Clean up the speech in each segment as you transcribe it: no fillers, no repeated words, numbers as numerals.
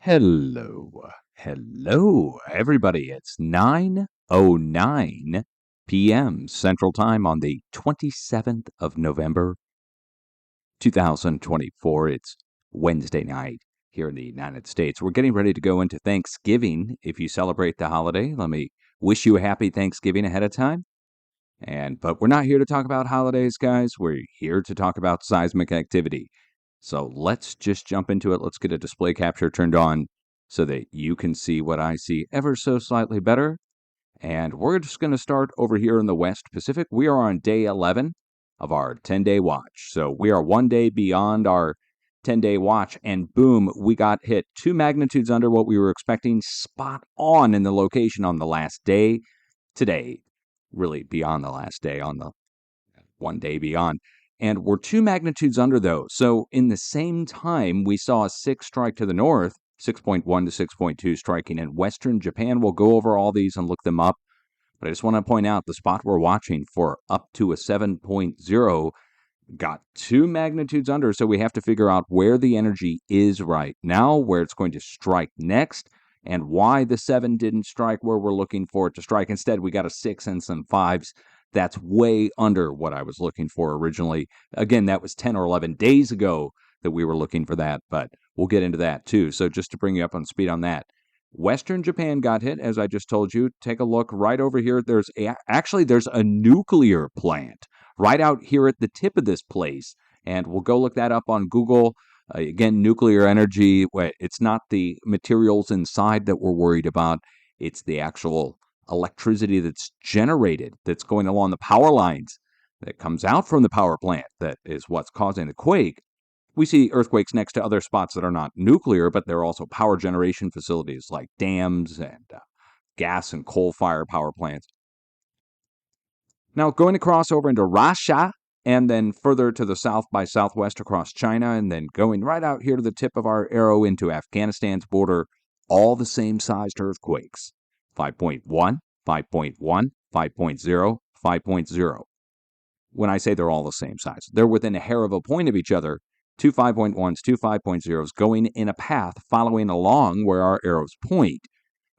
Hello, everybody. It's 9:09 p.m. Central Time on the 27th of November, 2024. It's Wednesday night here in the United States. We're getting ready to go into Thanksgiving. If you celebrate the holiday, let me wish you a happy Thanksgiving ahead of time. But we're not here to talk about holidays, guys. We're here to talk about seismic activity. So let's just jump into it. Let's get a display capture turned on so that you can see what I see ever so slightly better. And we're just going to start over here in the West Pacific. We are on day 11 of our 10-day watch. So we are one day beyond our 10-day watch, and boom, we got hit 2 magnitudes under what we were expecting, spot on in the location on the last day. Today, really beyond the last day, on the one day beyond. And we're 2 magnitudes under, though. So in the same time, we saw a 6 strike to the north, 6.1 to 6.2 striking in western Japan. We'll go over all these and look them up. But I just want to point out the spot we're watching for up to a 7.0 got 2 magnitudes under. So we have to figure out where the energy is right now, where it's going to strike next, and why the 7 didn't strike where we're looking for it to strike. Instead, we got a 6 and some 5s. That's way under what I was looking for originally. Again, that was 10 or 11 days ago that we were looking for that, but we'll get into that too. So just to bring you up on speed on that. Western Japan got hit, as I just told you. Take a look right over here. There's a nuclear plant right out here at the tip of this place, and we'll go look that up on Google. Again, nuclear energy, it's not the materials inside that we're worried about. It's the actual electricity that's generated, that's going along the power lines, that comes out from the power plant, that is what's causing the quake. We see earthquakes next to other spots that are not nuclear, but they're also power generation facilities like dams and gas and coal-fired power plants. Now, going across over into Russia, and then further to the south by southwest across China, and then going right out here to the tip of our arrow into Afghanistan's border, all the same sized earthquakes. 5.1, 5.1, 5.0, 5.0. When I say they're all the same size, they're within a hair of a point of each other. 2 5.1s, 2 5.0s going in a path following along where our arrows point.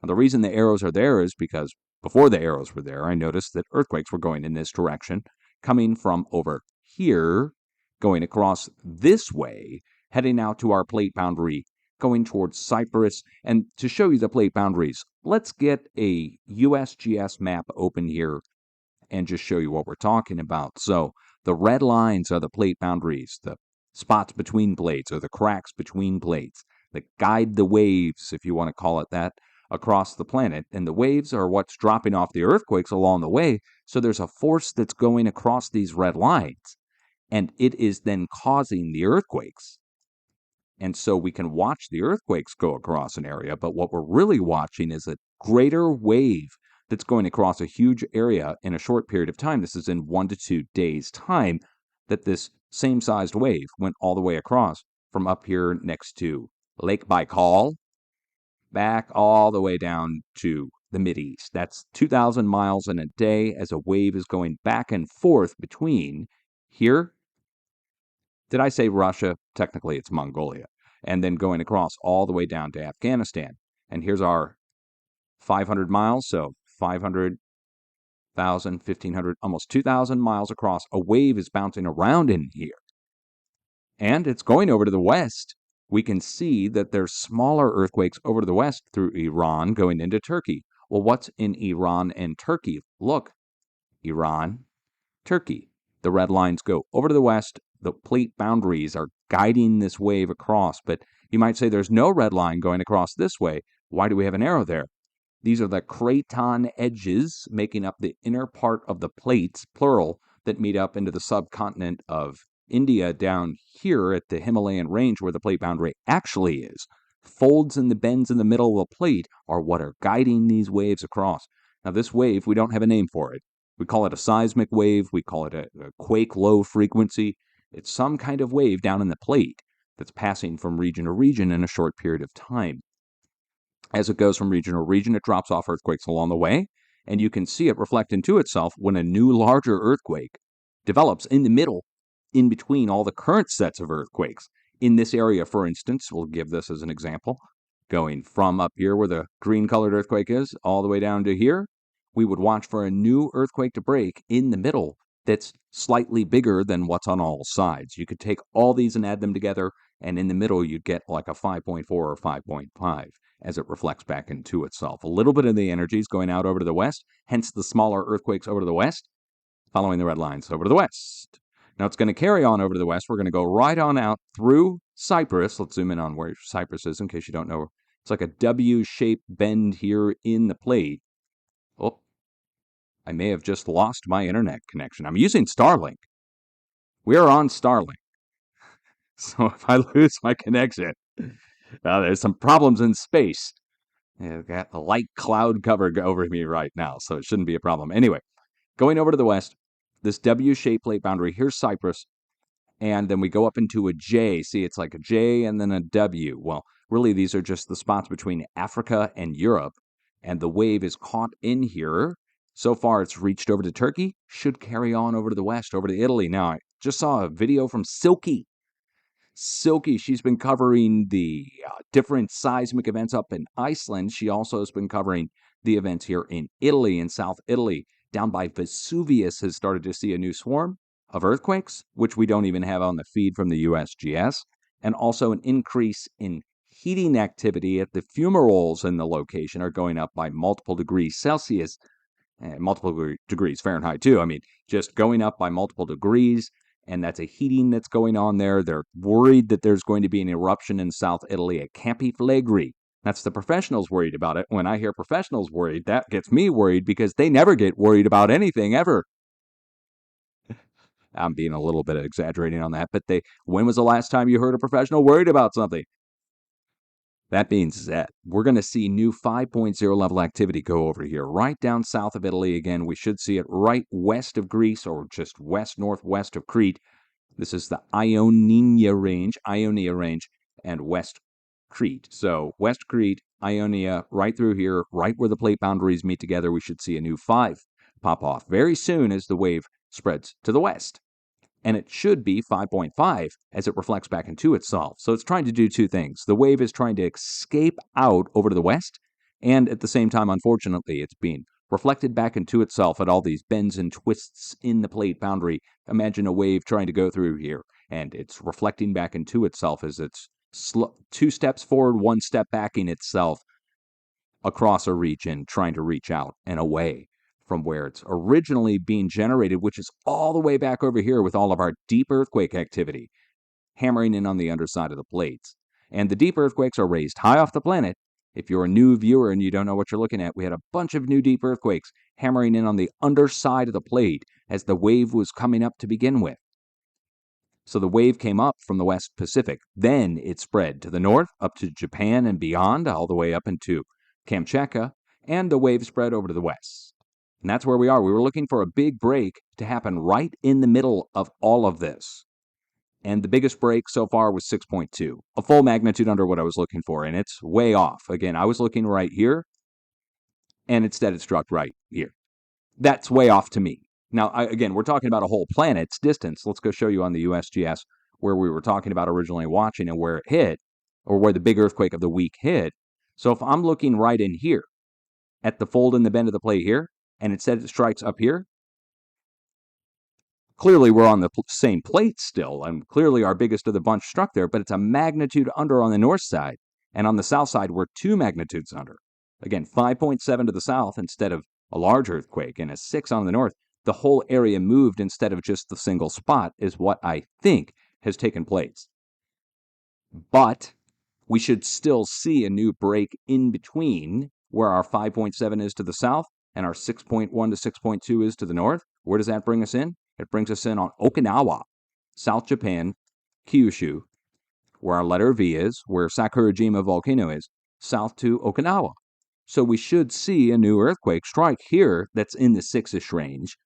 Now, the reason the arrows are there is because before the arrows were there, I noticed that earthquakes were going in this direction, coming from over here, going across this way, heading out to our plate boundary, going towards Cyprus. And to show you the plate boundaries, let's get a USGS map open here and just show you what we're talking about. So the red lines are the plate boundaries, the spots between plates or the cracks between plates that guide the waves, if you want to call it that, across the planet. And the waves are what's dropping off the earthquakes along the way. So there's a force that's going across these red lines, and it is then causing the earthquakes. And so we can watch the earthquakes go across an area, but what we're really watching is a greater wave that's going across a huge area in a short period of time. This is in 1 to 2 days' time that this same sized wave went all the way across from up here next to Lake Baikal back all the way down to the Mideast. That's 2,000 miles in a day as a wave is going back and forth between here. Did I say Russia? Technically, it's Mongolia. And then going across all the way down to Afghanistan. And here's our 500 miles, so 500,000, 1,500, almost 2,000 miles across. A wave is bouncing around in here. And it's going over to the west. We can see that there's smaller earthquakes over to the west through Iran going into Turkey. Well, what's in Iran and Turkey? Look, Iran, Turkey. The red lines go over to the west. The plate boundaries are guiding this wave across. But you might say there's no red line going across this way. Why do we have an arrow there? These are the craton edges making up the inner part of the plates, plural, that meet up into the subcontinent of India down here at the Himalayan range where the plate boundary actually is. Folds and the bends in the middle of the plate are what are guiding these waves across. Now, this wave, we don't have a name for it. We call it a seismic wave. We call it a quake low frequency. It's some kind of wave down in the plate that's passing from region to region in a short period of time. As it goes from region to region, it drops off earthquakes along the way, and you can see it reflect into itself when a new, larger earthquake develops in the middle, in between all the current sets of earthquakes. In this area, for instance, we'll give this as an example, Going from up here where the green colored earthquake is all the way down to here, we would watch for a new earthquake to break in the middle that's slightly bigger than what's on all sides. You could take all these and add them together, and in the middle you'd get like a 5.4 or 5.5 as it reflects back into itself. A little bit of the energy is going out over to the west, hence the smaller earthquakes over to the west, following the red lines over to the west. Now it's going to carry on over to the west. We're going to go right on out through Cyprus. Let's zoom in on where Cyprus is in case you don't know. It's like a W-shaped bend here in the plate. Oh, I may have just lost my internet connection. I'm using Starlink. We're on Starlink. So if I lose my connection, there's some problems in space. I've got a light cloud cover over me right now, so it shouldn't be a problem. Anyway, going over to the west, this W-shaped plate boundary, here's Cyprus, and then we go up into a J. See, it's like a J and then a W. Well, really, these are just the spots between Africa and Europe, and the wave is caught in here. So far, it's reached over to Turkey, should carry on over to the west, over to Italy. Now, I just saw a video from Silky. She's been covering the different seismic events up in Iceland. She also has been covering the events here in Italy, in South Italy. Down by Vesuvius has started to see a new swarm of earthquakes, which we don't even have on the feed from the USGS, and also an increase in heating activity at the fumaroles in the location are going up by multiple degrees Celsius, and multiple degrees Fahrenheit too. I mean, just going up by multiple degrees, and that's a heating that's going on there. They're worried that there's going to be an eruption in South Italy at Campi Flegrei. That's the professionals worried about it. When I hear professionals worried, that gets me worried because they never get worried about anything ever. I'm being a little bit exaggerating on that, but when was the last time you heard a professional worried about something? That being said, we're going to see new 5.0 level activity go over here, right down south of Italy. Again, we should see it right west of Greece or just west-northwest of Crete. This is the Ionia range, and West Crete. So West Crete, Ionia, right through here, right where the plate boundaries meet together, we should see a new 5 pop off very soon as the wave spreads to the west. And it should be 5.5 as it reflects back into itself. So it's trying to do two things. The wave is trying to escape out over to the west, and at the same time, unfortunately, it's being reflected back into itself at all these bends and twists in the plate boundary. Imagine a wave trying to go through here, and it's reflecting back into itself as it's 2 steps forward, 1 step backing itself across a region, trying to reach out and away from where it's originally being generated, which is all the way back over here with all of our deep earthquake activity, hammering in on the underside of the plates. And the deep earthquakes are raised high off the planet. If you're a new viewer and you don't know what you're looking at, we had a bunch of new deep earthquakes hammering in on the underside of the plate as the wave was coming up to begin with. So the wave came up from the West Pacific. Then it spread to the north, up to Japan and beyond, all the way up into Kamchatka, and the wave spread over to the west. And that's where we are. We were looking for a big break to happen right in the middle of all of this. And the biggest break so far was 6.2, a full magnitude under what I was looking for, and it's way off. Again, I was looking right here, and instead it struck right here. That's way off to me. Now, again, we're talking about a whole planet's distance. Let's go show you on the USGS where we were talking about originally watching and where it hit, or where the big earthquake of the week hit. So if I'm looking right in here at the fold in the bend of the plate here, and instead it strikes up here, clearly we're on the same plate still, and clearly our biggest of the bunch struck there, but it's a magnitude under on the north side, and on the south side we're 2 magnitudes under. Again, 5.7 to the south instead of a large earthquake, and a 6 on the north. The whole area moved instead of just the single spot is what I think has taken place. But we should still see a new break in between where our 5.7 is to the south and our 6.1 to 6.2 is to the north. Where does that bring us in? It brings us in on Okinawa, South Japan, Kyushu, where our letter V is, where Sakurajima volcano is, south to Okinawa. So we should see a new earthquake strike here that's in the 6-ish range.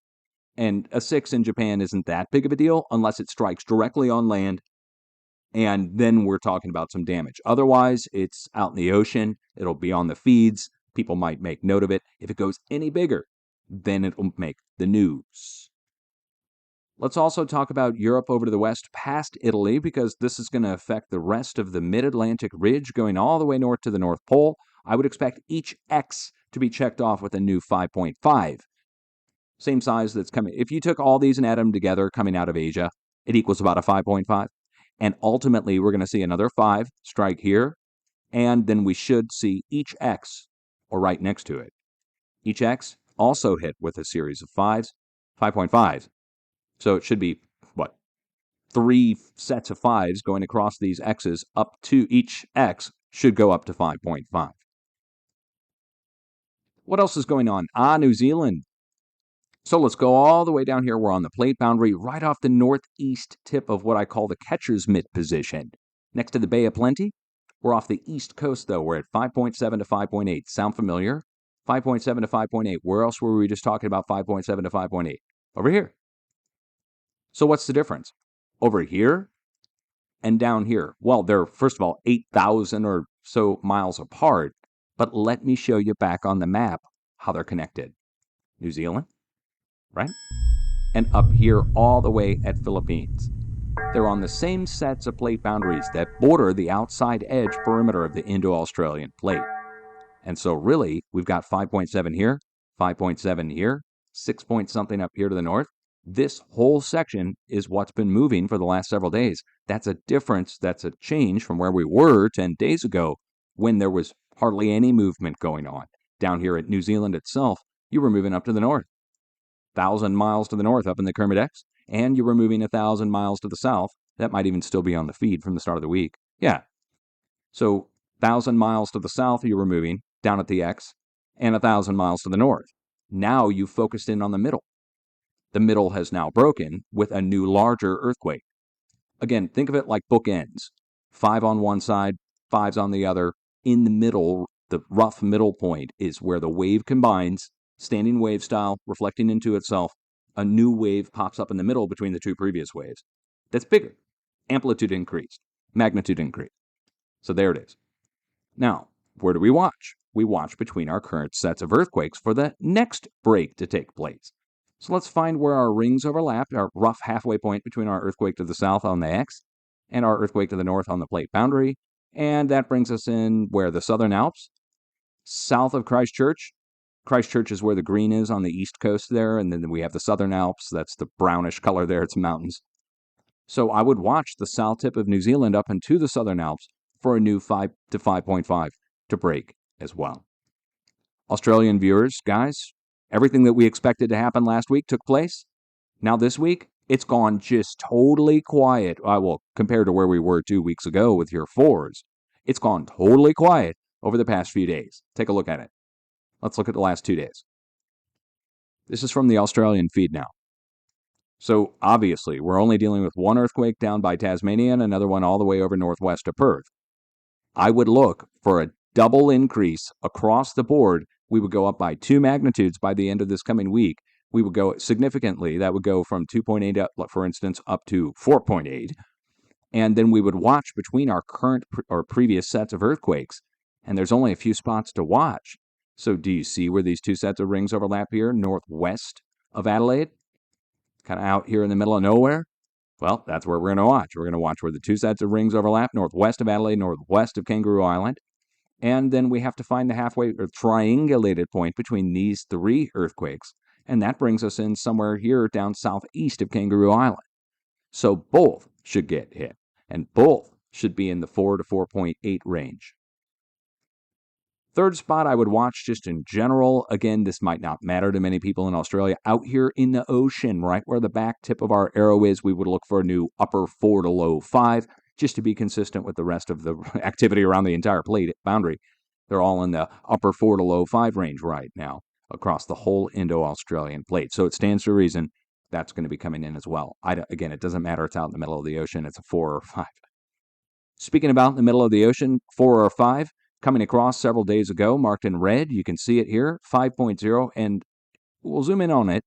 And a 6 in Japan isn't that big of a deal unless it strikes directly on land, and then we're talking about some damage. Otherwise, it's out in the ocean. It'll be on the feeds. People might make note of it. If it goes any bigger, then it will make the news. Let's also talk about Europe over to the west past Italy, because this is going to affect the rest of the mid-Atlantic ridge going all the way north to the North Pole. I would expect each X to be checked off with a new 5.5. Same size that's coming. If you took all these and add them together coming out of Asia, it equals about a 5.5. And ultimately, we're going to see another 5 strike here, and then we should see each X, or right next to it, each X also hit with a series of 5s, 5.5s. So it should be, 3 sets of 5s going across these X's up to each X should go up to 5.5. What else is going on? New Zealand. So let's go all the way down here. We're on the plate boundary right off the northeast tip of what I call the catcher's mitt position. Next to the Bay of Plenty. We're off the east coast, though. We're at 5.7 to 5.8. Sound familiar? 5.7 to 5.8. Where else were we just talking about 5.7 to 5.8? Over here. So what's the difference? Over here and down here. Well, they're, first of all, 8,000 or so miles apart. But let me show you back on the map how they're connected. New Zealand, right? And up here all the way at Philippines. They're on the same sets of plate boundaries that border the outside edge perimeter of the Indo-Australian plate. And so really, we've got 5.7 here, 5.7 here, 6 point something up here to the north. This whole section is what's been moving for the last several days. That's a difference, that's a change from where we were 10 days ago when there was hardly any movement going on. Down here at New Zealand itself, you were moving up to the north. 1,000 miles to the north up in the Kermit X, and you were moving 1,000 miles to the south. That might even still be on the feed from the start of the week. Yeah. So 1,000 miles to the south you were moving down at the X, and 1,000 miles to the north. Now you focused in on the middle. The middle has now broken with a new larger earthquake. Again, think of it like bookends. 5 on one side, 5s on the other. In the middle, the rough middle point is where the wave combines, standing wave style, reflecting into itself. A new wave pops up in the middle between the two previous waves. That's bigger. Amplitude increased. Magnitude increased. So there it is. Now, where do we watch? We watch between our current sets of earthquakes for the next break to take place. So let's find where our rings overlap, our rough halfway point between our earthquake to the south on the X and our earthquake to the north on the plate boundary. And that brings us in where the Southern Alps, south of Christchurch. Christchurch is where the green is on the east coast there, and then we have the Southern Alps. That's the brownish color there. It's mountains. So I would watch the south tip of New Zealand up into the Southern Alps for a new 5 to 5.5 to break as well. Australian viewers, guys, everything that we expected to happen last week took place. Now this week, it's gone just totally quiet. Well, compared to where we were 2 weeks ago with your 4s, it's gone totally quiet over the past few days. Take a look at it. Let's look at the last 2 days. This is from the Australian feed now. So obviously, we're only dealing with one earthquake down by Tasmania and another one all the way over northwest of Perth. I would look for a double increase across the board. We would go up by 2 magnitudes by the end of this coming week. We would go significantly. That would go from 2.8, up, for instance, up to 4.8. And then we would watch between our current or previous sets of earthquakes. And there's only a few spots to watch. So do you see where these 2 sets of rings overlap here, northwest of Adelaide? Kind of out here in the middle of nowhere? Well, that's where we're going to watch. We're going to watch where the 2 sets of rings overlap, northwest of Adelaide, northwest of Kangaroo Island. And then we have to find the halfway or triangulated point between these 3 earthquakes. And that brings us in somewhere here down southeast of Kangaroo Island. So both should get hit, and both should be in the 4 to 4.8 range. Third spot I would watch just in general, again, this might not matter to many people in Australia, out here in the ocean, right where the back tip of our arrow is, we would look for a new upper 4 to low 5, just to be consistent with the rest of the activity around the entire plate boundary. They're all in the upper 4 to low 5 range right now across the whole Indo-Australian plate. So it stands to reason that's going to be coming in as well. Again, it doesn't matter. It's out in the middle of the ocean. It's a 4 or 5. Speaking about in the middle of the ocean, 4 or 5, coming across several days ago, marked in red. You can see it here, 5.0, and we'll zoom in on it.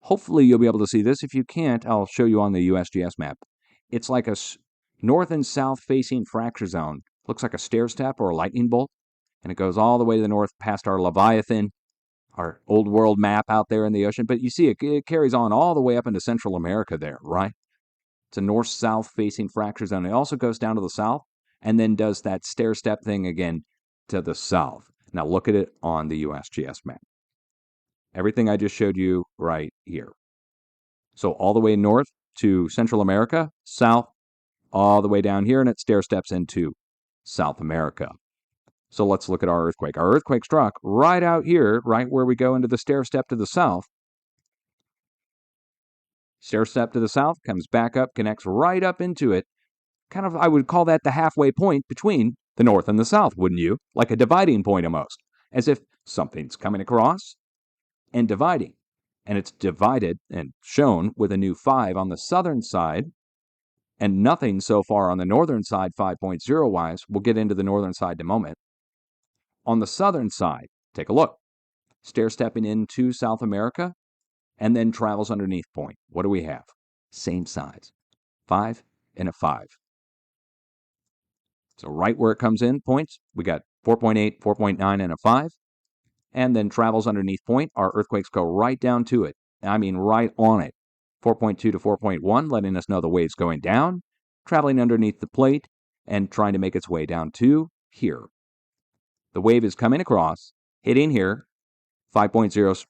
Hopefully you'll be able to see this. If you can't, I'll show you on the USGS map. It's like a north and south facing fracture zone. Looks like a stair step or a lightning bolt, and it goes all the way to the north past our Leviathan, our old world map out there in the ocean. But you see, it carries on all the way up into Central America there, right? It's a north-south facing fracture zone. It also goes down to the south and then does that stair-step thing again to the south. Now look at it on the USGS map. Everything I just showed you right here. So all the way north to Central America, south, all the way down here, and it stair-steps into South America. So let's look at our earthquake. Our earthquake struck right out here, right where we go into the stair-step to the south. Stair-step to the south, comes back up, connects right up into it. Kind of, I would call that the halfway point between the north and the south, wouldn't you? Like a dividing point almost, as if something's coming across and dividing. And it's divided and shown with a new 5 on the southern side, and nothing so far on the northern side 5.0 wise. We'll get into the northern side in a moment. On the southern side, take a look. Stair-stepping into South America, and then travels underneath point. What do we have? Same size, 5 and a 5. So right where it comes in, points, we got 4.8, 4.9, and a 5, and then travels underneath point. Our earthquakes go right down to it. I mean, right on it. 4.2 to 4.1, letting us know the wave's going down, traveling underneath the plate, and trying to make its way down to here. The wave is coming across, hitting here. 5.0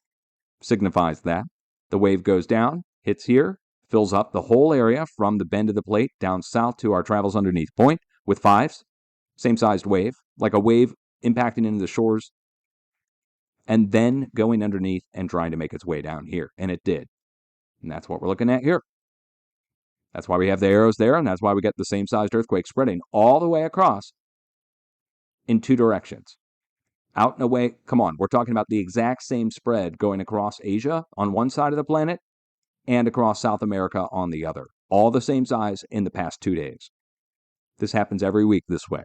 signifies that. The wave goes down, hits here, fills up the whole area from the bend of the plate down south to our travels underneath point with 5s. Same sized wave, like a wave impacting into the shores, and then going underneath and trying to make its way down here. And it did. And that's what we're looking at here. That's why we have the arrows there, and that's why we get the same sized earthquake spreading all the way across in 2 directions. Out and away, come on, we're talking about the exact same spread going across Asia on one side of the planet and across South America on the other. All the same size in the past 2 days. This happens every week this way.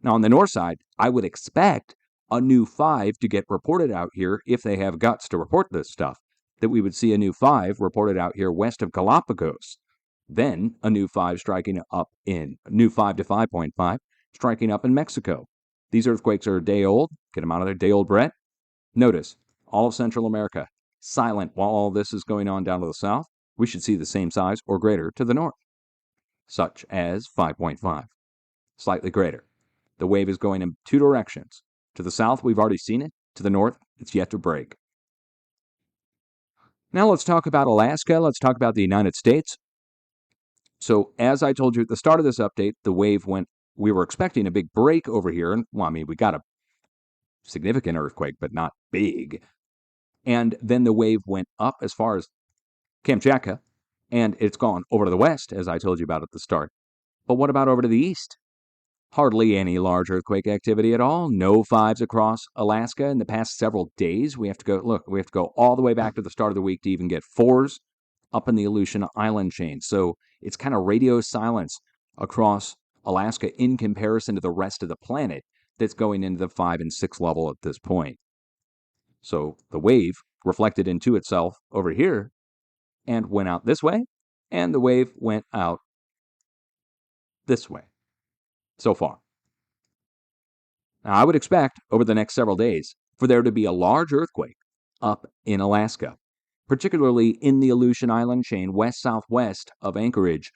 Now on the north side, I would expect a new 5 to get reported out here if they have guts to report this stuff. That we would see a new 5 reported out here west of Galapagos. Then a new 5 striking up in, new 5 to 5.5, striking up in Mexico. These earthquakes are a day old. Get them out of their day old breath. Notice, all of Central America, silent while all this is going on down to the south. We should see the same size or greater to the north, such as 5.5, slightly greater. The wave is going in 2 directions. To the south, we've already seen it. To the north, it's yet to break. Now let's talk about Alaska. Let's talk about the United States. So as I told you at the start of this update, the wave went, we were expecting a big break over here. And well, I mean, we got a significant earthquake, but not big. And then the wave went up as far as Kamchatka, and it's gone over to the west, as I told you about at the start. But what about over to the east? Hardly any large earthquake activity at all. No 5s across Alaska in the past several days. We have to go all the way back to the start of the week to even get 4s up in the Aleutian Island chain. So it's kind of radio silence across Alaska in comparison to the rest of the planet that's going into the 5 and 6 level at this point. So the wave reflected into itself over here and went out this way, and the wave went out this way so far. Now, I would expect over the next several days for there to be a large earthquake up in Alaska, particularly in the Aleutian Island chain west-southwest of Anchorage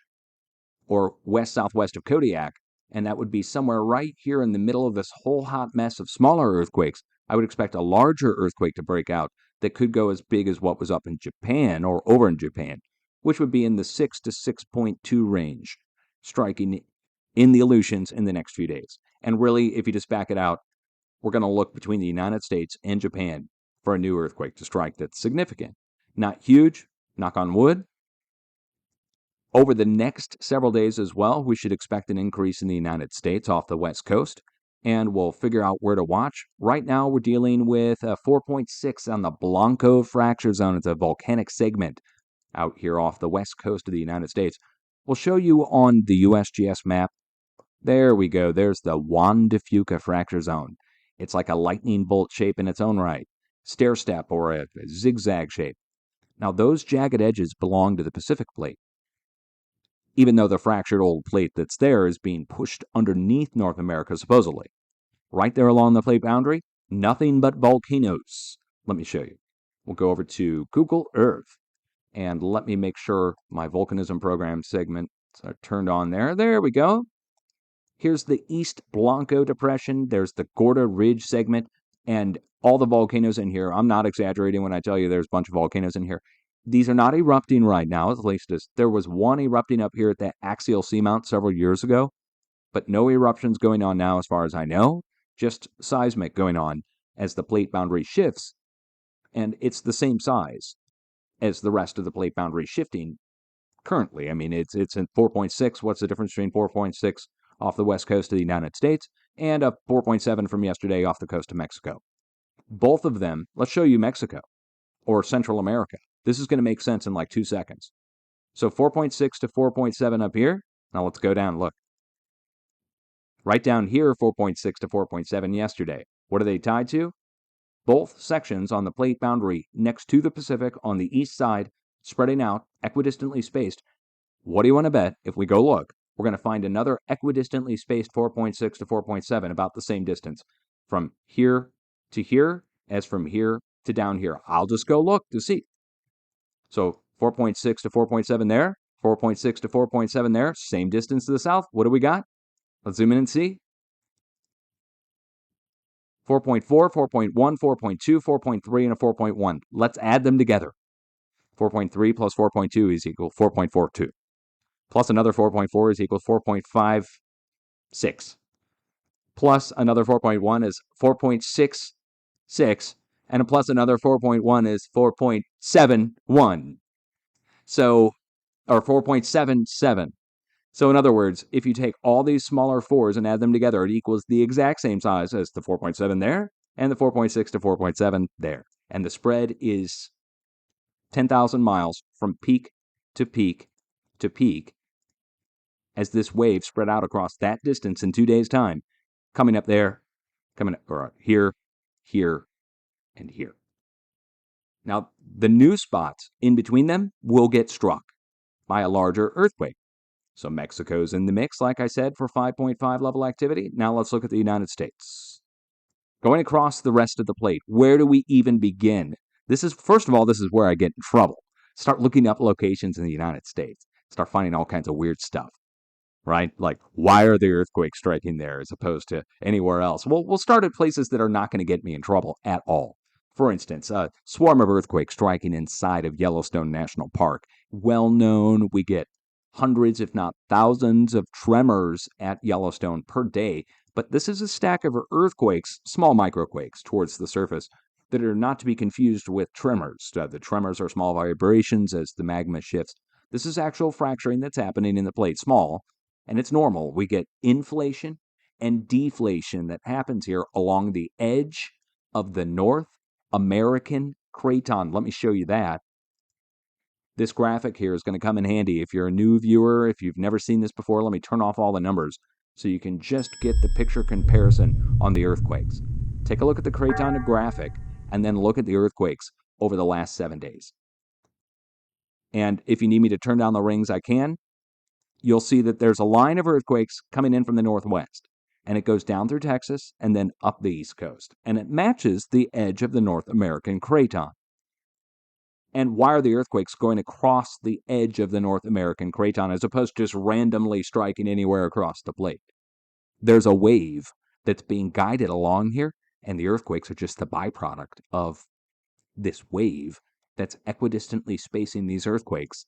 or west-southwest of Kodiak, and that would be somewhere right here in the middle of this whole hot mess of smaller earthquakes. I would expect a larger earthquake to break out that could go as big as what was up in Japan or over in Japan, which would be in the 6 to 6.2 range, striking in the Aleutians in the next few days. And really, if you just back it out, we're going to look between the United States and Japan for a new earthquake to strike that's significant. Not huge, knock on wood. Over the next several days as well, we should expect an increase in the United States off the west coast, and we'll figure out where to watch. Right now, we're dealing with a 4.6 on the Blanco fracture zone. It's a volcanic segment out here off the west coast of the United States. We'll show you on the USGS map. There we go. There's the Juan de Fuca fracture zone. It's like a lightning bolt shape in its own right, stair step or a zigzag shape. Now, those jagged edges belong to the Pacific plate, even though the fractured old plate that's there is being pushed underneath North America, supposedly. Right there along the plate boundary, nothing but volcanoes. Let me show you. We'll go over to Google Earth, and let me make sure my volcanism program segments are turned on there. There we go. Here's the East Blanco Depression. There's the Gorda Ridge segment, and all the volcanoes in here. I'm not exaggerating when I tell you there's a bunch of volcanoes in here. These are not erupting right now, at least there was one erupting up here at that axial seamount several years ago, but no eruptions going on now as far as I know, just seismic going on as the plate boundary shifts, and it's the same size as the rest of the plate boundary shifting currently. I mean, it's in 4.6. What's the difference between 4.6 off the west coast of the United States and a 4.7 from yesterday off the coast of Mexico? Both of them, let's show you Mexico or Central America. This is going to make sense in like 2 seconds. So 4.6 to 4.7 up here. Now let's go down and look. Right down here, 4.6 to 4.7 yesterday. What are they tied to? Both sections on the plate boundary next to the Pacific on the east side, spreading out, equidistantly spaced. What do you want to bet? If we go look, we're going to find another equidistantly spaced 4.6 to 4.7, about the same distance from here to here as from here to down here. I'll just go look to see. So 4.6 to 4.7 there, 4.6 to 4.7 there, same distance to the south. What do we got? Let's zoom in and see. 4.4, 4.1, 4.2, 4.3, and a 4.1. Let's add them together. 4.3 plus 4.2 is equal 4.42. Plus another 4.4 is equal 4.56. Plus another 4.1 is 4.66. And plus another 4.1 is 4.71. So, or 4.77. So in other words, if you take all these smaller 4s and add them together, it equals the exact same size as the 4.7 there and the 4.6 to 4.7 there. And the spread is 10,000 miles from peak to peak to peak as this wave spread out across that distance in 2 days' time, coming up there, coming up, or here, here, and here. Now, the new spots in between them will get struck by a larger earthquake. So Mexico's in the mix, like I said, for 5.5 level activity. Now let's look at the United States. Going across the rest of the plate, where do we even begin? First of all, this is where I get in trouble. Start looking up locations in the United States. Start finding all kinds of weird stuff, right? Like, why are the earthquakes striking there as opposed to anywhere else? Well, we'll start at places that are not going to get me in trouble at all. For instance, a swarm of earthquakes striking inside of Yellowstone National Park. Well known, we get hundreds, if not thousands, of tremors at Yellowstone per day. But this is a stack of earthquakes, small microquakes towards the surface, that are not to be confused with tremors. The tremors are small vibrations as the magma shifts. This is actual fracturing that's happening in the plate, small, and it's normal. We get inflation and deflation that happens here along the edge of the North American craton. Let me show you that. This graphic here is going to come in handy if you're a new viewer, if you've never seen this before. Let me turn off all the numbers so you can just get the picture comparison on the earthquakes. Take a look at the craton graphic and then look at the earthquakes over the last 7 days. And if you need me to turn down the rings, I can. You'll see that there's a line of earthquakes coming in from the northwest, and it goes down through Texas and then up the east coast, and it matches the edge of the North American craton. And why are the earthquakes going across the edge of the North American craton as opposed to just randomly striking anywhere across the plate? There's a wave that's being guided along here, and the earthquakes are just the byproduct of this wave that's equidistantly spacing these earthquakes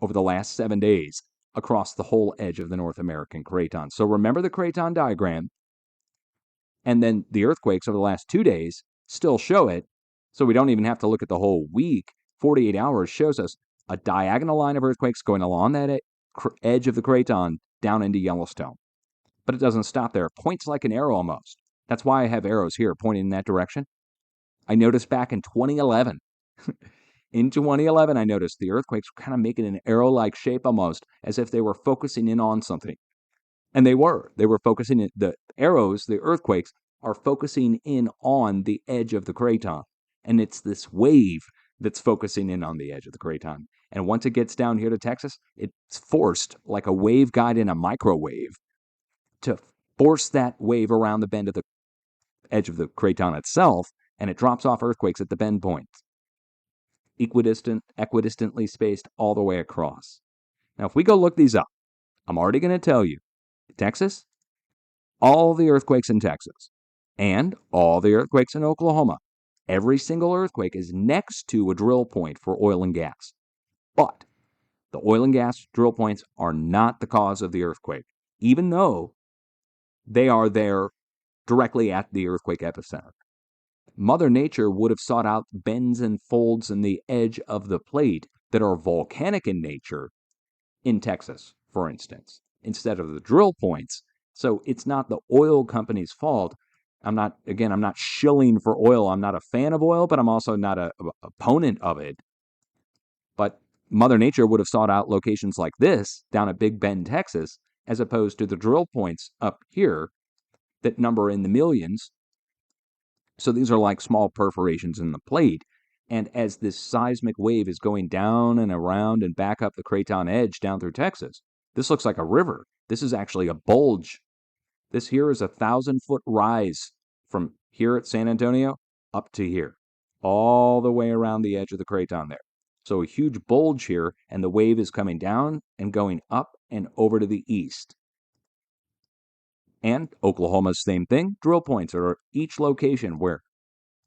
over the last 7 days across the whole edge of the North American craton. So remember the craton diagram, and then the earthquakes over the last 2 days still show it, so we don't even have to look at the whole week. 48 hours shows us a diagonal line of earthquakes going along that edge of the craton down into Yellowstone. But it doesn't stop there. It points like an arrow almost. That's why I have arrows here pointing in that direction. I noticed back in 2011, in 2011, I noticed the earthquakes were kind of making an arrow-like shape almost, as if they were focusing in on something. And they were. They were focusing in, the arrows, the earthquakes, are focusing in on the edge of the craton. And it's this wave that's focusing in on the edge of the craton. And once it gets down here to Texas, it's forced, like a waveguide in a microwave, to force that wave around the bend of the edge of the craton itself and it drops off earthquakes at the bend points, equidistantly spaced all the way across. Now, if we go look these up, I'm already going to tell you, Texas, all the earthquakes in Texas, and all the earthquakes in Oklahoma, every single earthquake is next to a drill point for oil and gas. But the oil and gas drill points are not the cause of the earthquake, even though they are there directly at the earthquake epicenter. Mother Nature would have sought out bends and folds in the edge of the plate that are volcanic in nature in Texas, for instance, instead of the drill points. So it's not the oil company's fault. I'm not shilling for oil. I'm not a fan of oil, but I'm also not an opponent of it. But Mother Nature would have sought out locations like this down at Big Bend, Texas, as opposed to the drill points up here that number in the millions. So these are like small perforations in the plate. And as this seismic wave is going down and around and back up the Craton edge down through Texas, this looks like a river. This is actually a bulge. This here is a 1,000-foot rise from here at San Antonio up to here, all the way around the edge of the Craton there. So a huge bulge here, and the wave is coming down and going up and over to the east. And Oklahoma's same thing. Drill points are at each location where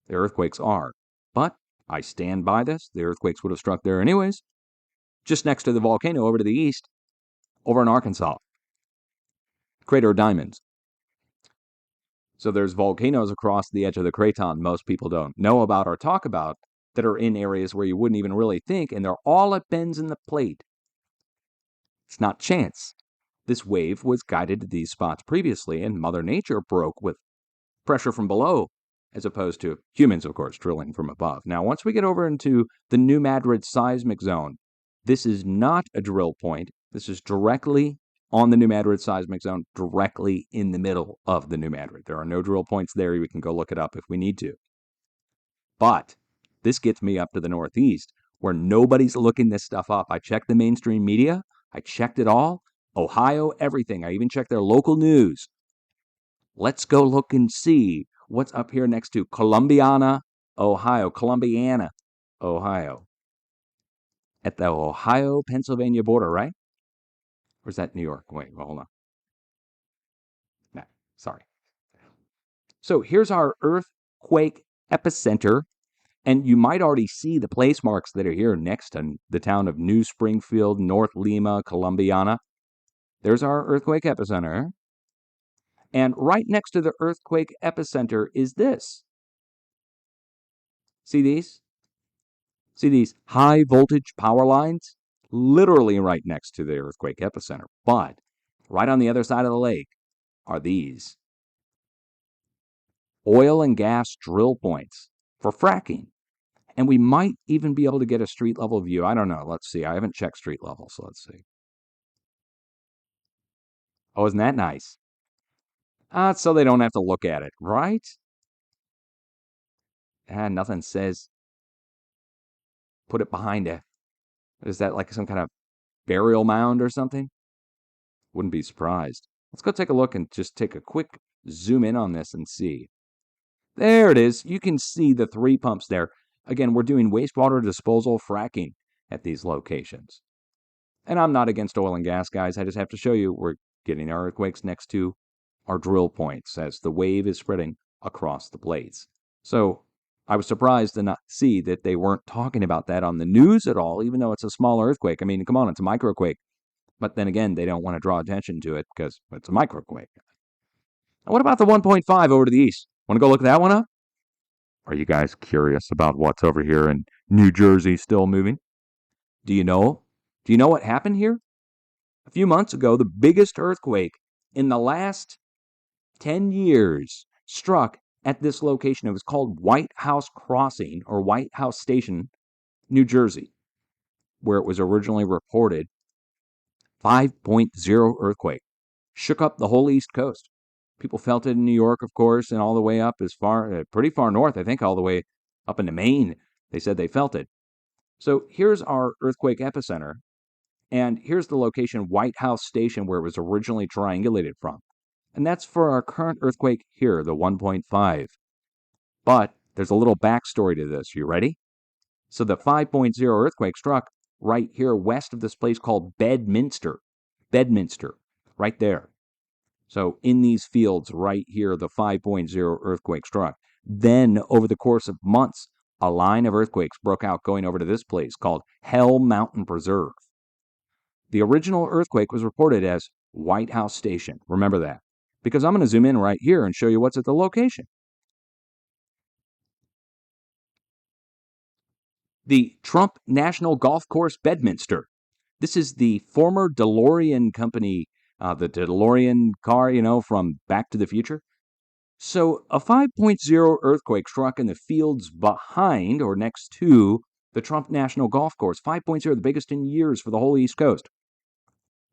the earthquakes are. But I stand by this. The earthquakes would have struck there anyways. Just next to the volcano over to the east, over in Arkansas. Crater of Diamonds. So there's volcanoes across the edge of the Craton most people don't know about or talk about that are in areas where you wouldn't even really think, and they're all at bends in the plate. It's not chance. This wave was guided to these spots previously, and Mother Nature broke with pressure from below, as opposed to humans, of course, drilling from above. Now, once we get over into the New Madrid seismic zone, this is not a drill point. This is directly on the New Madrid seismic zone, directly in the middle of the New Madrid. There are no drill points there. We can go look it up if we need to. But this gets me up to the northeast, where nobody's looking this stuff up. I checked the mainstream media. I checked it all. Ohio, everything. I even checked their local news. Let's go look and see what's up here next to Columbiana, Ohio. At the Ohio-Pennsylvania border, right? Or is that New York? Wait, well, hold on. No, sorry. So here's our earthquake epicenter. And you might already see the place marks that are here next to the town of New Springfield, North Lima, Columbiana. There's our earthquake epicenter. And right next to the earthquake epicenter is this. See these? See these high voltage power lines? Literally right next to the earthquake epicenter. But right on the other side of the lake are these oil and gas drill points for fracking. And we might even be able to get a street level view. I don't know. Let's see. I haven't checked street level, so let's see. Oh, isn't that nice? So they don't have to look at it, right? Nothing says put it behind it. Is that like some kind of burial mound or something? Wouldn't be surprised. Let's go take a look and just take a quick zoom in on this and see. There it is. You can see the 3 pumps there. Again, we're doing wastewater disposal fracking at these locations. And I'm not against oil and gas, guys. I just have to show you we're getting our earthquakes next to our drill points as the wave is spreading across the plates. So I was surprised to not see that they weren't talking about that on the news at all, even though it's a small earthquake. I mean, come on, it's a microquake. But then again, they don't want to draw attention to it because it's a microquake. Now, what about the 1.5 over to the east? Want to go look that one up? Are you guys curious about what's over here in New Jersey still moving? Do you know? Do you know what happened here? A few months ago, the biggest earthquake in the last 10 years struck at this location. It was called White House Crossing or White House Station, New Jersey, where it was originally reported. 5.0 earthquake. Shook up the whole East Coast. People felt it in New York, of course, and all the way up as far, pretty far north, I think all the way up into Maine. They said they felt it. So here's our earthquake epicenter. And here's the location, White House Station, where it was originally triangulated from. And that's for our current earthquake here, the 1.5. But There's a little backstory to this. You ready? So the 5.0 earthquake struck right here west of this place called Bedminster. Bedminster, right there. So in these fields right here, the 5.0 earthquake struck. Then, over the course of months, a line of earthquakes broke out going over to this place called Hell Mountain Preserve. The original earthquake was reported as White House Station. Remember that. Because I'm going to zoom in right here and show you what's at the location. The Trump National Golf Course, Bedminster. This is the former DeLorean company, the DeLorean car, from Back to the Future. So a 5.0 earthquake struck in the fields behind or next to the Trump National Golf Course. 5.0, the biggest in years for the whole East Coast.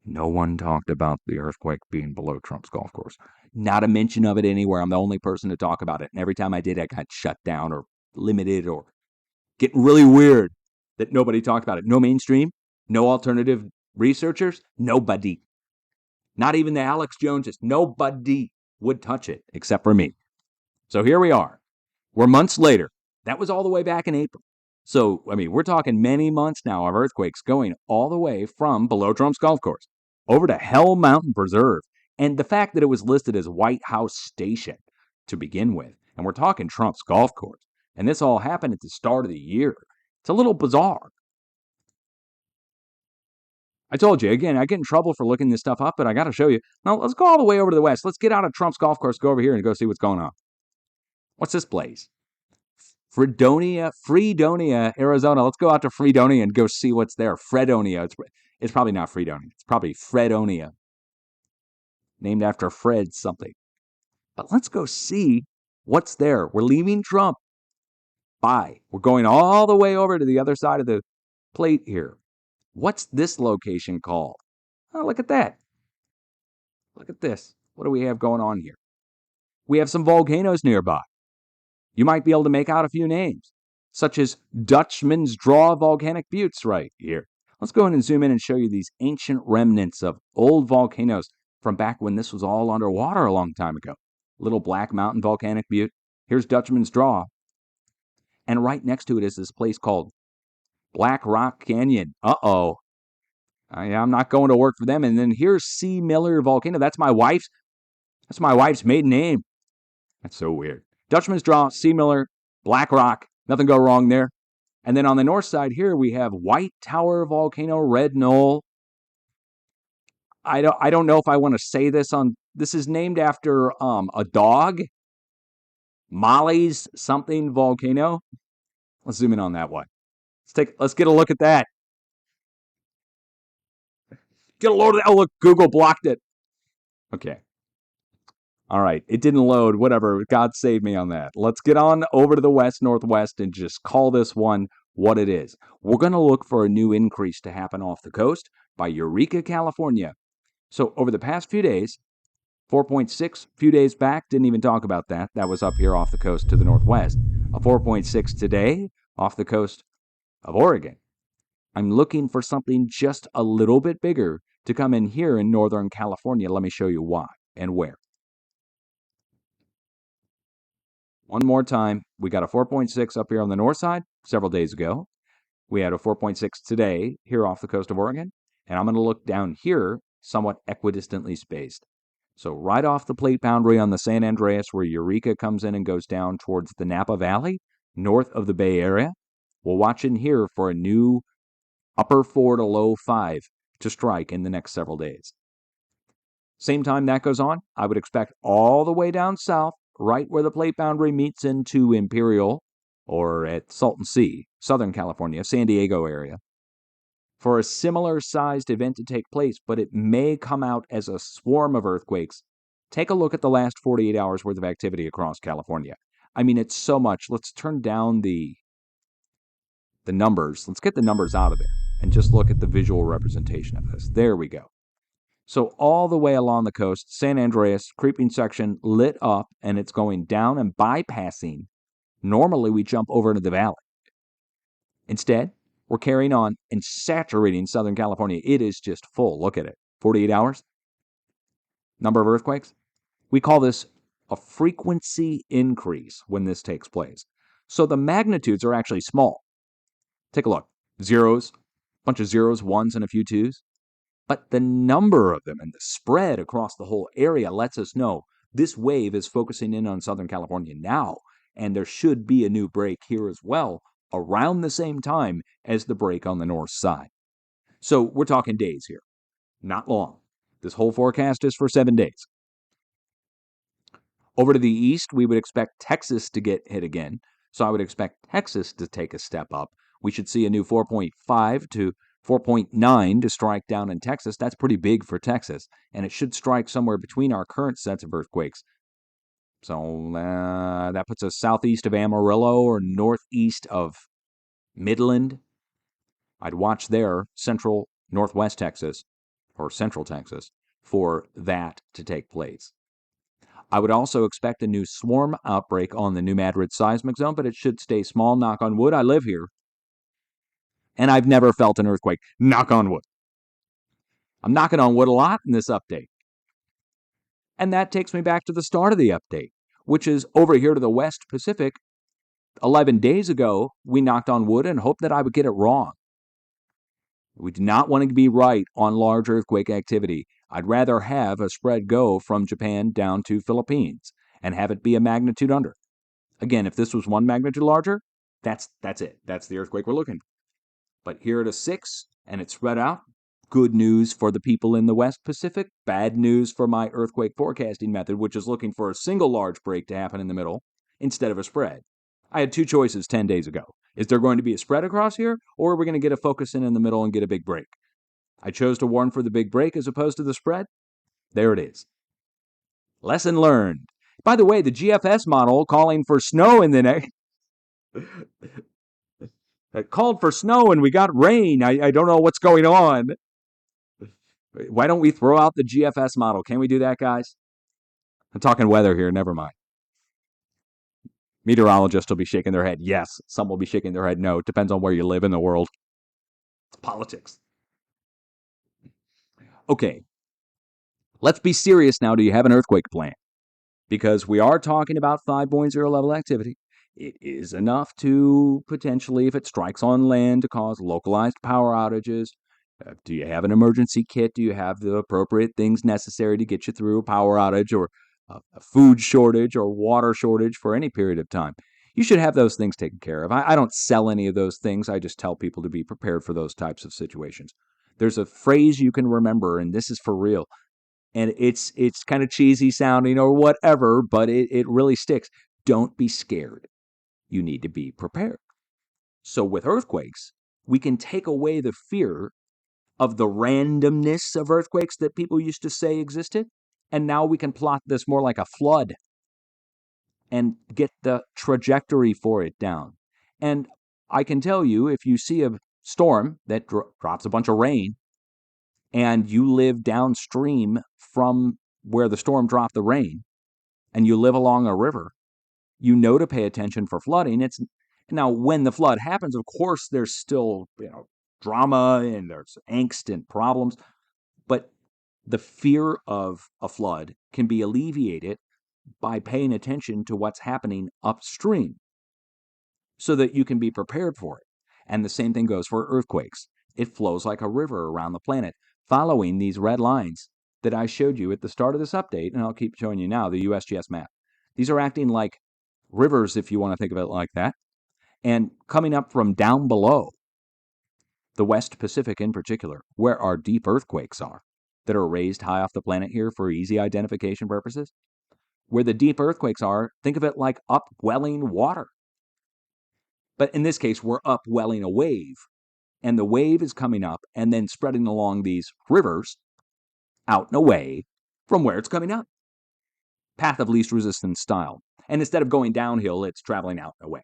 No one talked about the earthquake being below Trump's golf course. Not a mention of it anywhere. I'm the only person to talk about it. And every time I did, I got shut down or limited or getting really weird that nobody talked about it. No mainstream, no alternative researchers, nobody. Not even the Alex Joneses. Nobody would touch it except for me. So here we are. We're months later. That was all the way back in April. So, we're talking many months now of earthquakes going all the way from below Trump's golf course over to Hell Mountain Preserve. And the fact that it was listed as White House Station to begin with. And we're talking Trump's golf course. And this all happened at the start of the year. It's a little bizarre. I told you, again, I get in trouble for looking this stuff up, but I got to show you. Now, let's go all the way over to the west. Let's get out of Trump's golf course, go over here and go see what's going on. What's this place? Fredonia, Arizona. Let's go out to Fredonia and go see what's there. Fredonia. It's probably not Fredonia. It's probably Fredonia. Named after Fred something. But let's go see what's there. We're leaving Trump. Bye. We're going all the way over to the other side of the plate here. What's this location called? Oh, look at that. Look at this. What do we have going on here? We have some volcanoes nearby. You might be able to make out a few names, such as Dutchman's Draw Volcanic Buttes right here. Let's go ahead and zoom in and show you these ancient remnants of old volcanoes from back when this was all underwater a long time ago. Little Black Mountain Volcanic Butte. Here's Dutchman's Draw. And right next to it is this place called Black Rock Canyon. Uh-oh. I'm not going to work for them. And then here's C. Miller Volcano. That's my wife's maiden name. That's so weird. Dutchman's Draw, C. Miller, Black Rock. Nothing go wrong there. And then on the north side here, we have White Tower Volcano, Red Knoll. I don't know if I want to say this on. This is named after a dog. Molly's something volcano. Let's zoom in on that one. Let's get a look at that. Get a load of that. Oh, look, Google blocked it. Okay. All right. It didn't load. Whatever. God save me on that. Let's get on over to the west, northwest, and just call this one what it is. We're going to look for a new increase to happen off the coast by Eureka, California. So over the past few days, 4.6 few days back, didn't even talk about that. That was up here off the coast to the northwest. A 4.6 today off the coast of Oregon. I'm looking for something just a little bit bigger to come in here in Northern California. Let me show you why and where. One more time, we got a 4.6 up here on the north side several days ago. We had a 4.6 today here off the coast of Oregon. And I'm going to look down here somewhat equidistantly spaced. So right off the plate boundary on the San Andreas where Eureka comes in and goes down towards the Napa Valley, north of the Bay Area, we'll watch in here for a new upper 4 to low 5 to strike in the next several days. Same time that goes on, I would expect all the way down south, right where the plate boundary meets into Imperial, or at Salton Sea, Southern California, San Diego area, for a similar sized event to take place, but it may come out as a swarm of earthquakes. Take a look at the last 48 hours worth of activity across California. It's so much. Let's turn down the numbers. Let's get the numbers out of there and just look at the visual representation of this. There we go. So all the way along the coast, San Andreas, creeping section lit up, and it's going down and bypassing. Normally, we jump over into the valley. Instead, we're carrying on and saturating Southern California. It is just full. Look at it. 48 hours. Number of earthquakes. We call this a frequency increase when this takes place. So the magnitudes are actually small. Take a look. Zeros, bunch of zeros, ones, and a few twos. But the number of them and the spread across the whole area lets us know this wave is focusing in on Southern California now, and there should be a new break here as well around the same time as the break on the north side. So we're talking days here, not long. This whole forecast is for 7 days. Over to the east, we would expect Texas to get hit again. So I would expect Texas to take a step up. We should see a new 4.5 to 4.9 to strike down in Texas. That's pretty big for Texas, and it should strike somewhere between our current sets of earthquakes. So that puts us southeast of Amarillo or northeast of Midland. I'd watch there, central northwest Texas, or central Texas, for that to take place. I would also expect a new swarm outbreak on the New Madrid seismic zone, but it should stay small. Knock on wood. I live here, and I've never felt an earthquake. Knock on wood. I'm knocking on wood a lot in this update. And that takes me back to the start of the update, which is over here to the West Pacific. 11 days ago, we knocked on wood and hoped that I would get it wrong. We do not want to be right on large earthquake activity. I'd rather have a spread go from Japan down to Philippines and have it be a magnitude under. Again, if this was 1 magnitude larger, that's it. That's the earthquake we're looking for. But here at a 6, and it's spread out, good news for the people in the West Pacific, bad news for my earthquake forecasting method, which is looking for a single large break to happen in the middle instead of a spread. I had 2 choices 10 days ago. Is there going to be a spread across here, or are we going to get a focus in the middle and get a big break? I chose to warn for the big break as opposed to the spread. There it is. Lesson learned. By the way, the GFS model calling for snow in the next... It called for snow and we got rain. I don't know what's going on. Why don't we throw out the GFS model? Can we do that, guys? I'm talking weather here. Never mind. Meteorologists will be shaking their head. Yes. Some will be shaking their head. No. It depends on where you live in the world. It's politics. Okay. Let's be serious now. Do you have an earthquake plan? Because we are talking about 5.0 level activity. It is enough to potentially, if it strikes on land, to cause localized power outages. Do you have an emergency kit? Do you have the appropriate things necessary to get you through a power outage or a food shortage or water shortage for any period of time? You should have those things taken care of. I don't sell any of those things. I just tell people to be prepared for those types of situations. There's a phrase you can remember, and this is for real. And it's kind of cheesy sounding or whatever, but it really sticks. Don't be scared. You need to be prepared. So with earthquakes, we can take away the fear of the randomness of earthquakes that people used to say existed. And now we can plot this more like a flood and get the trajectory for it down. And I can tell you, if you see a storm that drops a bunch of rain and you live downstream from where the storm dropped the rain and you live along a river, you know to pay attention for flooding. Now, when the flood happens, of course, there's still drama and there's angst and problems, but the fear of a flood can be alleviated by paying attention to what's happening upstream so that you can be prepared for it. And the same thing goes for earthquakes. It flows like a river around the planet, following these red lines that I showed you at the start of this update, and I'll keep showing you now, the USGS map. These are acting like rivers, if you want to think of it like that, and coming up from down below, the West Pacific in particular, where our deep earthquakes are, that are raised high off the planet here for easy identification purposes. Where the deep earthquakes are, think of it like upwelling water. But in this case, we're upwelling a wave, and the wave is coming up and then spreading along these rivers out and away from where it's coming up. Path of least resistance style. And instead of going downhill, it's traveling out and away.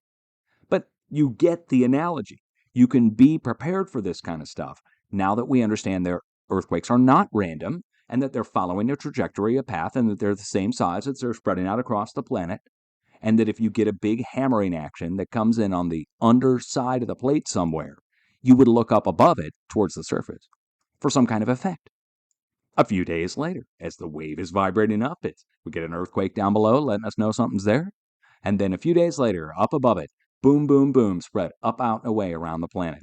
But you get the analogy. You can be prepared for this kind of stuff now that we understand their earthquakes are not random and that they're following a trajectory, a path, and that they're the same size as they're spreading out across the planet. And that if you get a big hammering action that comes in on the underside of the plate somewhere, you would look up above it towards the surface for some kind of effect. A few days later, as the wave is vibrating up, we get an earthquake down below letting us know something's there. And then a few days later, up above it, boom, boom, boom, spread up, out, and away around the planet.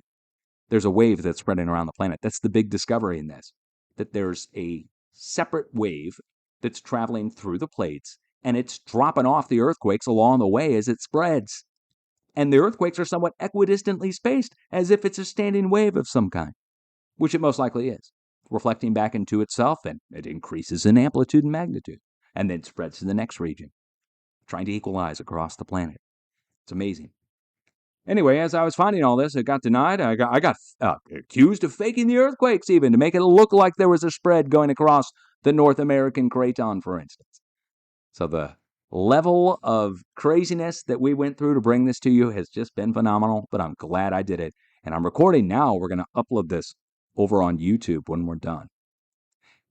There's a wave that's spreading around the planet. That's the big discovery in this, that there's a separate wave that's traveling through the plates, and it's dropping off the earthquakes along the way as it spreads. And the earthquakes are somewhat equidistantly spaced, as if it's a standing wave of some kind, which it most likely is, reflecting back into itself, and it increases in amplitude and magnitude, and then spreads to the next region, trying to equalize across the planet. It's amazing. Anyway, as I was finding all this, it got denied. I got accused of faking the earthquakes even to make it look like there was a spread going across the North American craton, for instance. So the level of craziness that we went through to bring this to you has just been phenomenal, but I'm glad I did it. And I'm recording now. We're going to upload this over on YouTube when we're done.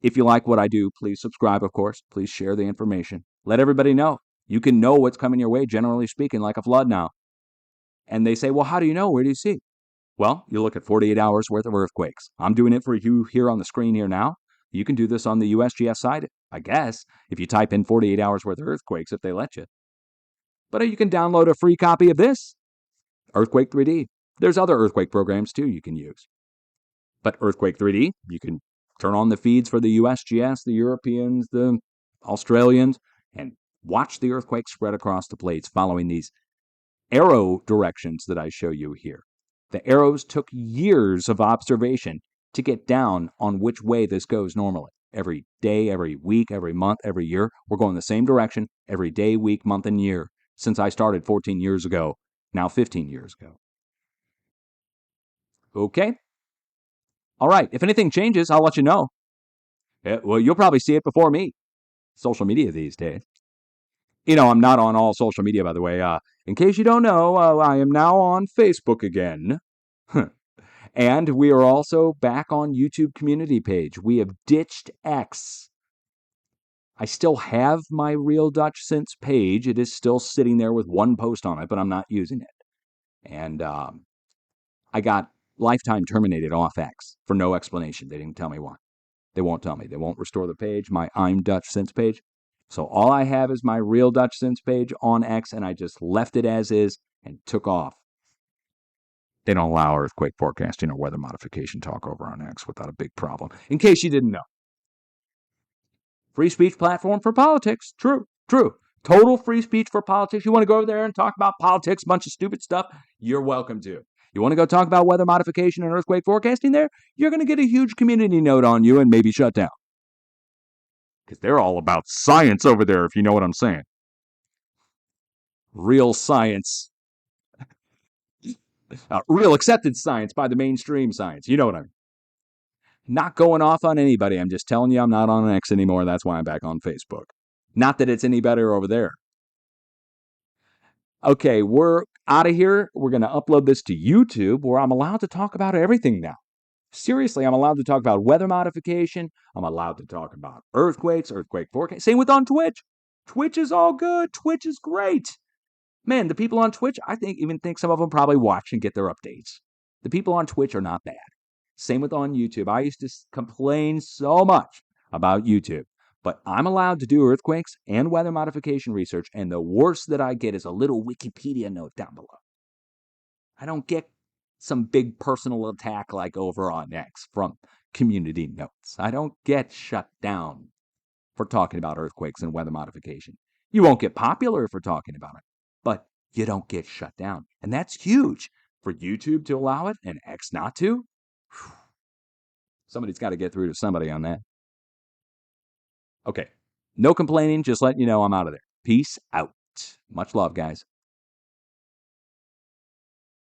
If you like what I do, please subscribe, of course. Please share the information. Let everybody know. You can know what's coming your way, generally speaking, like a flood now. And they say, well, how do you know? Where do you see? Well, you look at 48 hours worth of earthquakes. I'm doing it for you here on the screen here now. You can do this on the USGS site, I guess, if you type in 48 hours worth of earthquakes, if they let you. But you can download a free copy of this, Earthquake 3D. There's other earthquake programs, too, you can use. But Earthquake 3D, you can turn on the feeds for the USGS, the Europeans, the Australians, and watch the earthquake spread across the plates following these arrow directions that I show you here. The arrows took years of observation to get down on which way this goes normally. Every day, every week, every month, every year, we're going the same direction every day, week, month, and year since I started 14 years ago, now 15 years ago. Okay? All right. If anything changes, I'll let you know. Well, you'll probably see it before me. Social media these days. You know, I'm not on all social media, by the way. In case you don't know, I am now on Facebook again. And we are also back on YouTube community page. We have ditched X. I still have my Real Dutch Sense page. It is still sitting there with one post on it, but I'm not using it. And I got lifetime terminated off X for no explanation. They didn't tell me why. They won't tell me. They won't restore the page, my I'm Dutch Sense page. So all I have is my Real Dutch Sense page on X, and I just left it as is and took off. They don't allow earthquake forecasting or weather modification talk over on X without a big problem, in case you didn't know. Free speech platform for politics. True. Total free speech for politics. You want to go over there and talk about politics, bunch of stupid stuff, you're welcome to. You want to go talk about weather modification and earthquake forecasting there, you're going to get a huge community note on you and maybe shut down. Because they're all about science over there, if you know what I'm saying. Real science. Real accepted science by the mainstream science. You know what I mean. Not going off on anybody. I'm just telling you I'm not on X anymore. That's why I'm back on Facebook. Not that it's any better over there. Okay, we're out of here. We're going to upload this to YouTube where I'm allowed to talk about everything now. Seriously, I'm allowed to talk about weather modification. I'm allowed to talk about earthquakes, earthquake forecast. Same with on Twitch. Twitch is all good. Twitch is great. Man, the people on Twitch, I even think some of them probably watch and get their updates. The people on Twitch are not bad. Same with on YouTube. I used to complain so much about YouTube, but I'm allowed to do earthquakes and weather modification research, and the worst that I get is a little Wikipedia note down below. I don't get some big personal attack like over on X from community notes. I don't get shut down for talking about earthquakes and weather modification. You won't get popular for talking about it, but you don't get shut down. And that's huge. For YouTube to allow it and X not to, somebody's got to get through to somebody on that. Okay. No complaining. Just letting you know I'm out of there. Peace out. Much love, guys.